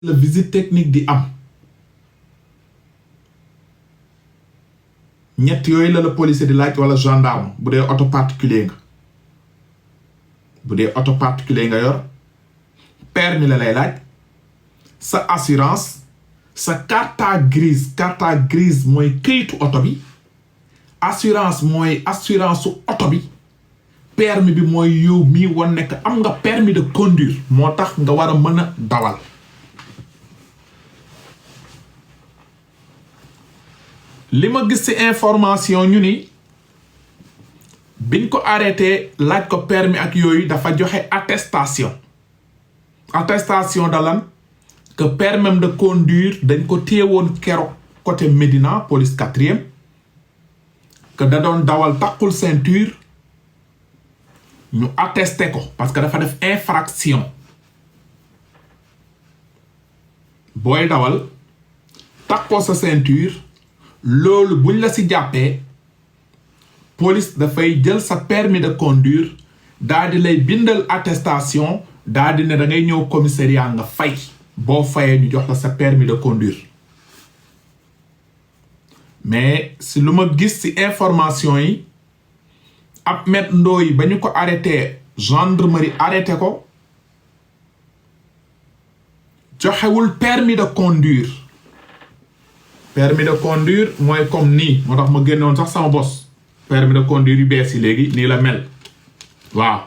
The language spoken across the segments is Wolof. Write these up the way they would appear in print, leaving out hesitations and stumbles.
la visite technique di am ñett yooyu la policier di laaj wala gendarme bu dee auto particulier nga yor permis la lay laaj sa assurance sa carte grise mooy këyitu oto bi assurance mooy assurance su oto bi permis bi mooy yow mii wan nekk am nga permis de conduire moo tax nga war a mën a dawal. li ma gis ci information ñu ni biñ ko arrêté laaj ko permis ak yooyu dafa joxe attestation de lan que permis de conduire dañ ko téewoon keroog côté Médina police 4e que da doon dawal takkul ceinture ñu attesté ko parce que dafa def infraction booy dawal takkoo sa ceinture loolu buñ la ci jàppee police dafay jël sa permis de conduire daa di lay bindal attestation daa di ne da ngay ñëw commissariat nga fay boo fayee ñu jox la sa permis de conduire mais si lu ma gis ci information yi Ahmed Ndoye ba ñu ko arrêté gendarmerie arrêté ko joxewul permis de conduire. permis de conduire mooy comme nii moo tax ma génnoon sax sama bos permis de conduire yu bees yi léegi nii la mel waaw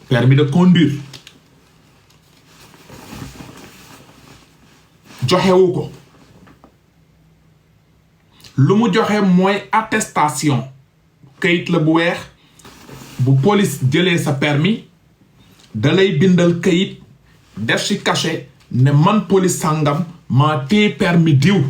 permis de conduire joxewu ko lu mu joxe mooy attestation kayit la bu weex bu police jëlee sa permis da lay bindal kayit def ci cachet ne man police sàngam maa téye permis diw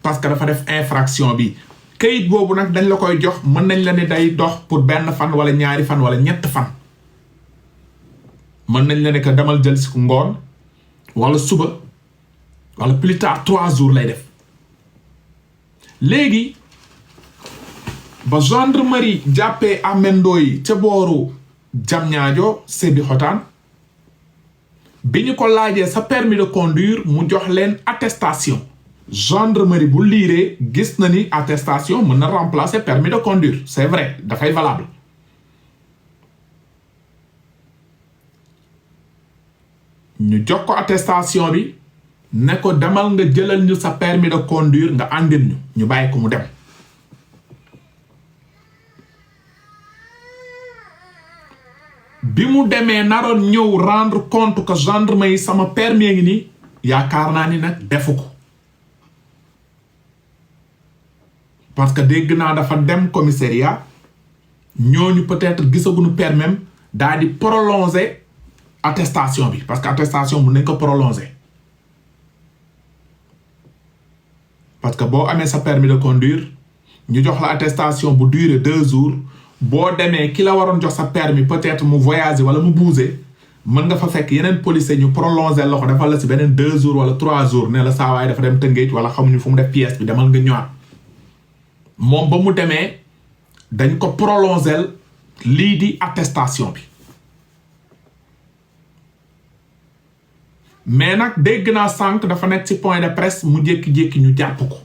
parce que dafa def infraction bi kayit boobu nag dañ la koy jox mën nañ la ne day dox pour benn fan wala ñaari fan wala ñett fan mën nañ la ne que demal jël si ngoon wala suba wala plus tard 3 jours lay def léegi ba gendarmerie jàppee Ahmed Ndoye ca booru Diamniadio Sébikotane bi ñu ko laajee sa permis de conduire mu jox leen attestation gendarmerie bu liiree gis na ni attestation mën na remplacer permis de conduire c'est vrai dafay valable ñu jox ko attestation bi ne ko demal nga jëlal ñu sa permis de conduire nga àndil ñu bàyyi ko mu dem bi mu demee naroon ñëw rendre compte que gendarme yi sama permis ngi nii yaakaar naa ni nag defu ko parce que dégg naa dafa dem commissariat ñooñu peut-être gisaguñu permis daal di prolonger attestation bi parce que attestation mun nañ ko prolonger parce que boo amee sa permis de conduire ñu jox la attestation bu durer 2 jours boo demee ki la waroon jox sa permis peut-être mu voyager wala mu bouger mën nga fa fekk yeneen policier ñu prolonger la ko defal la si beneen 2 jours wala 3 jours ne la saa waay dafa dem Tëngéej wala xamuñu fu mu def pièce bi demal nga ñëwaat moom ba mu demee dañ ko prolonger lii di attestation bi mais nag dégg naa sànq dafa nekk ci point de presse mu jékki-jékki ñu jàpp ko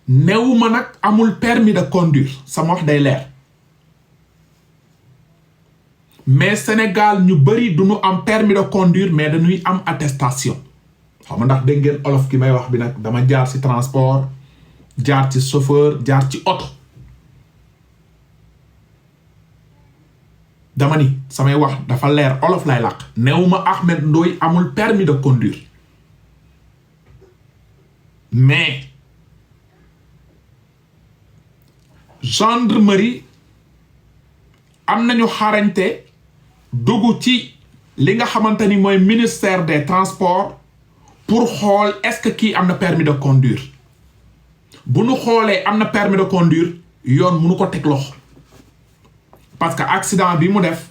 newuma nag amul permis de conduire sama wax day leer mais Sénégal ñu bari duñu am permis de conduire mais dañuy am attestation xam nga ndax dégg ngeen olof ki may wax bi nag dama jaar ci transport jaar ci chauffeur jaar ci oto dama ni samay wax dafa leer olof lay làq newuma Ahmed Ndoye amul permis de conduire mais gendarmerie am nañu xarañte dugg ci li nga xamante ni mooy ministère des transports pour xool est-ce que kii am na permis de conduire bu nu xoolee am na permis de conduire yoon mënu ko teg loxo parce que accident bi mu def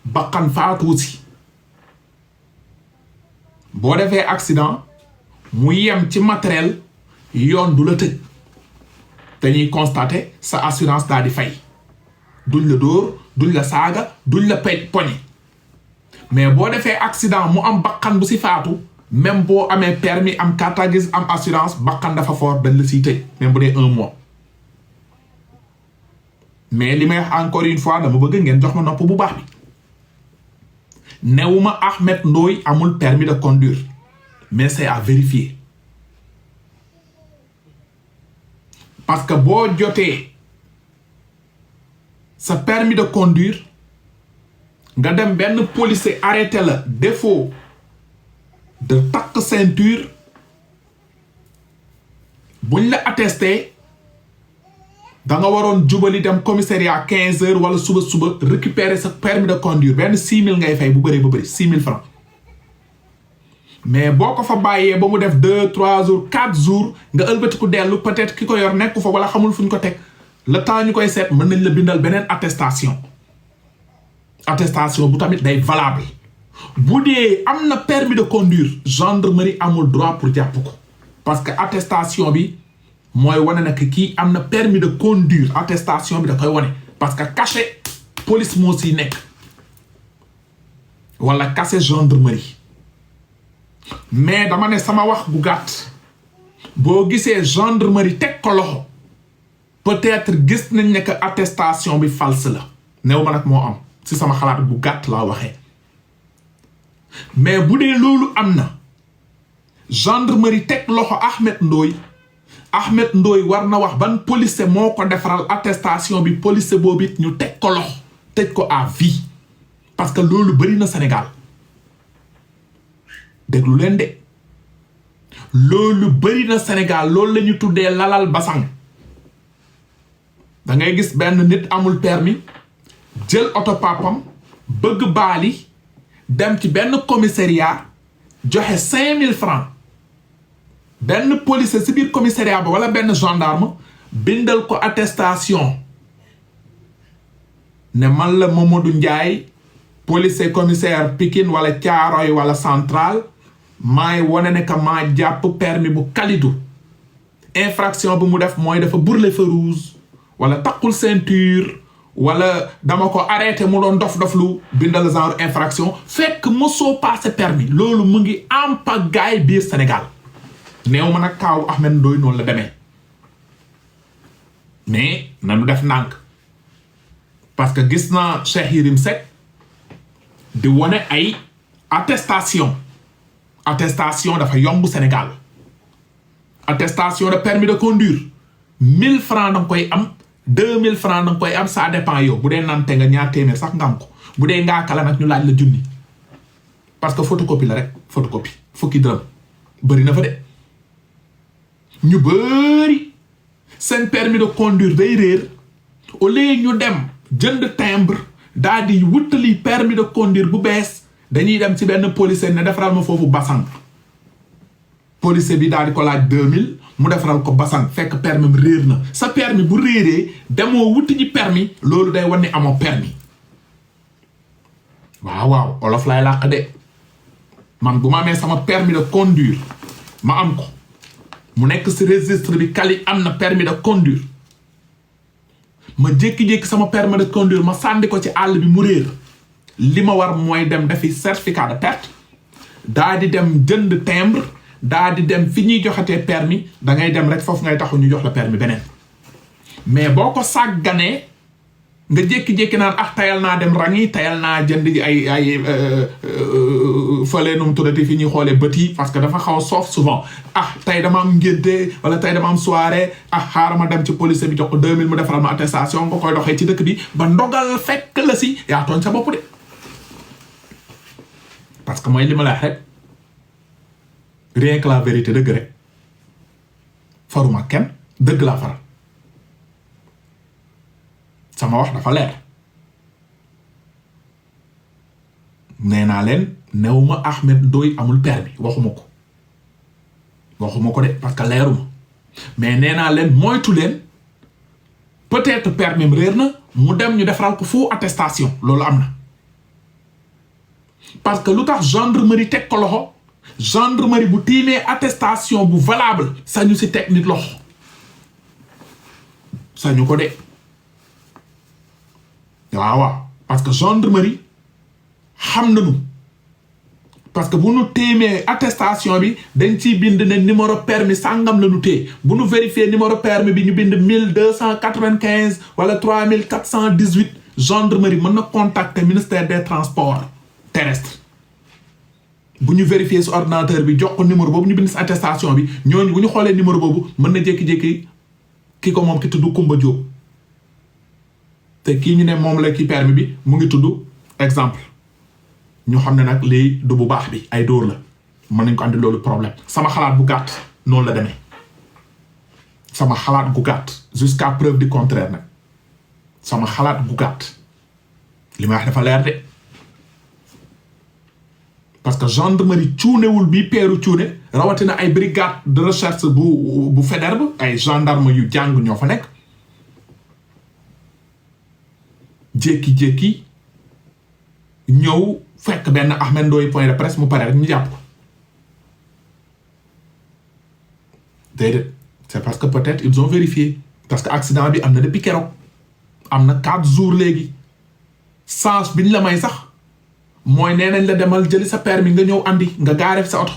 bakkan faatu si boo defee accident mu yem ci matériel yoon du la tëj dañuy constater sa assurance daal di fay duñ la dóor duñ la saaga duñ la poñe mais boo defee accident mu am bakkan bu si faatu même boo amee permis am carte grise am assurance bakkan dafa fort dañ la siy tëj même bu dee 1 mois mais li may wax encore une fois dama bëgg ngeen jox ma nopp bu baax bi newuma Ahmed Ndoye amul permis de conduire mais c'est à vérifier parce que boo jotee sa permis de conduire nga dem benn policier arrêté la défaut de takk ceinture buñ la attesté da nga waroon jubali dem commissariat 15 heures wala suba récupérer sa permis de conduire benn 6000 ngay fay bu bëree ba bëri 6000 francs mais boo ko fa bàyyee ba mu def 2 3 jours 4 jours nga ëlbatiku dellu peut-être ki ko yor nekku fa wala xamul fu ñu ko teg le temps ñu koy seet mën nañ la bindal beneen attestation bu tamit day valable bu dee am na permis de conduire gendarmerie amul droit pour jàpp ko parce que attestation bi mooy wane na que kii am na permis de conduire attestation bi da koy wane parce que cachet police moo siy nekk wala cachet gendarmerie mais dama ne sama wax gu gàtt boo gisee gendarmerie teg ko loxo peut-être gis nañ ne que attestation bi false la néew ma nag moo am si sama xalaat bu gàtt laa waxee mais bu dee loolu am na gendarmerie teg loxo Ahmed Ndoye war na wax ban policier moo ko defaral attestation bi policier boobu it ñu teg ko loxo tëj ko à vie parce que loolu bëri na Sénégal déglu leen de loolu bëri na Sénégal loolu la ñu tuddee lalal basang da ngay gis benn nit amul permis jël oto papam bëgg baali dem ci benn commissariat joxe 5000 francs benn policier si biir commissariat ba wala benn gendarme bindal ko attestation ne man la Mamadou Ndiaye policier commissaire Pikine wala Thiaroye wala Central maay wane ne que maa jàpp permis bu Kalidou infraction bi mu def mooy dafa brûler feu rouge wala takkul ceinture wala dama ko arrêté mu doon dof-doflu bindal genre infraction fekk mosoo passé permis loolu mu ngi am pagaille biir Sénégal néew ma nag kaaw Ahmed Ndoye noonu la demee mais nanu def ndànk parce que gis naa Cheikh Yérim Seck di wane ay attestation dafa yomb Sénégal attestation de permis de conduire 1000 francs da nga koy am 2000 francs da nga koy am ça dépend yow bu dee nante nga ñaar téeméer sax nga am ko bu dee ngaa kala nag ñu laaj la junni parce que photocopie la rek photocopie fukki dërëm bëri na fa de ñu bëri seen permis de conduire day réer au lieu ñu dem jënd timbre daal di wutali permis de conduire bu bees dañuy dem ci benn policier ne defaral ma foofu basang policier bi daal di ko laaj 2000 mu defaral ko basang fekk permis mi réer na sa permis bu réeree demoo wuti ji permis loolu day wan ni amoo permis waaw olof lay làq de man bu ma amee sama permis de conduire ma am ko mu nekk ci registre bi Kali am na permis de conduire ma jékki-jékki sama permis de conduire ma sànni ko ci àll bi mu réer li ma war mooy dem defi certificat de perte daa di dem jënd timbre daa di dem fi ñuy joxatee permis da ngay dem rek foofu ngay taxu ñu jox la permis beneen mais boo ko sàgganee nga jékki-jékki naan tayal naa dem rangi tayal naa jënd ji ay fële num tuddati fi ñuy xoolee bët yi parce que dafa xaw a soof souvent tey dama am ngénte wala tey dama am soirée xaaral ma dem ci police bi jox ko 2000 mu defaral ma attestation nga koy doxee ci dëkk bi ba ndogal fekk la si yaa tooñ sa bopp de parce que mooy li ma la wax rek rien que la vérité dëgg rek faruma kenn dëgg laa faral sama wax dafa leer nee naa leen newuma Ahmed Ndoye amul permis waxuma ko de parce que leeruma mais nee naa leen moytu leen peut-être permis mi réer na mu dem ñu defaral ko faux attestation loolu am na parce que lu tax gendarmerie teg ko loxo gendarmerie bu tiimee attestation bu valable sañu si teg nit loxo sañu ko de waaw parce que gendarmerie xam nañu parce que bu nu téemee attestation bi dañ ciy bind ne numéro permis sàngam la nu téye bu nu vérifier numéro permis bi ñu bind 1295 wala 3418 gendarmerie mën na contacter ministère des transports terrestres bu ñu vérifier su ordinateur bi jox ko numéro boobu ñu bind si attestation bi ñooñu bu ñu xoolee numéro boobu mën na jékki-jékki ki ko moom ki tudd Kumba Diop te kii ñu ne moom la ki permis bi mu ngi tudd exemple ñu xam ne nag lii du bu baax bi ay dóor la mën nañ ko andi loolu problème sama xalaat bu gàtt noonu la demee sama xalaat gu gàtt jusqu'à preuve du contraire nag sama xalaat gu gàtt li ma wax dafa leer de parce que gendarmerie cuunewul bii peeru cuune rawatina ay brigade de recherche bu Faidherbe ay gendarme yu jàng ñoo fa nekk jékki-jékki ñëw fekk benn Ahmed Ndoye point de presse mu pare rek ñu jàpp ko déedéet c'est parce que peut-être ils ont vérifié parce que accident bi am na depuis keroog am na 4 jours léegi change biñ la may sax mooy nee nañ la demal jëli sa permis nga ñëw andi nga gaaref sa oto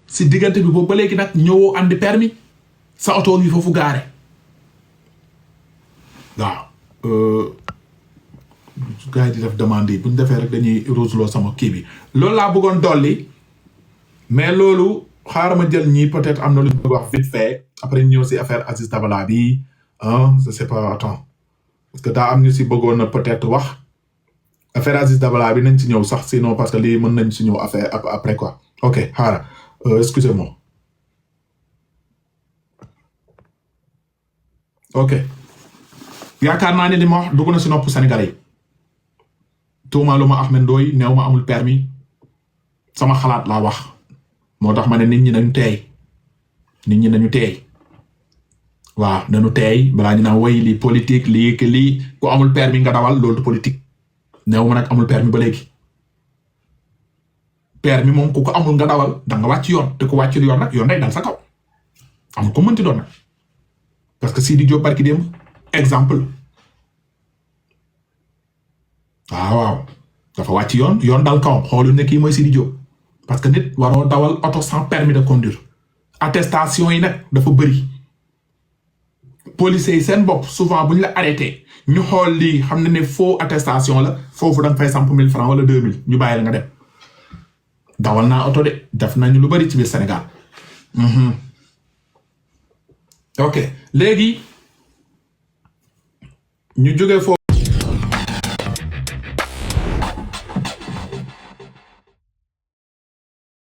si diggante bi boobu ba léegi nag ñëwoo andi permis sa oto ngi foofu gaare waaw gars yi di def demande yi bu ñu defee rek dañuy roseloo sama kii bi loolu laa bëggoon dolli mais loolu xaaral ma jël ñii peut-être am na lu ñu bëgg wax vite fait après ñëw si affaire Aziz Dabala bi je sais pas attends parce que daa am ñu si bëggoon na peut-être wax affaire Aziz Dabala bi nañ si ñëw sax sinon parce que lii mën nañ si ñëw affaire après quoi ok xaaral excusez-moi ok yaakaar naa ne li ma wax dugg na si nopp Sénégalais yi tuumaalu ma Ahmed Ndoye neew ma amul permis sama xalaat laa wax moo tax ma ne nit ñi nañu teey waaw nañu teey balaa ñu naan way lii politique lii ku amul permis nga dawal loolu politique neew ma nag amul permis ba léegi permis moom ku ko amul nga dawal da nga wàcc yoon te ku wàcc yoon nag yoon day dal sa kaw amul ko mënti doon nag parce que Sidi Diop barki démb exemple waaw dafa wàcc yoon dal kawam xoolu ne kii mooy Sidi Diop parce que nit waroo dawal auto sans permis de conduire attestation yi nag dafa bëri policiers yi seen bopp souvent bu ñu la arrêté ñu xool lii xam ne faux attestation la foofu da nga fay samp 1000 francs wala 2000 ñu bàyyi la nga dem dawal naa auto de def nañu lu bëri ci biir Sénégal ok léegi ñu jógee foofu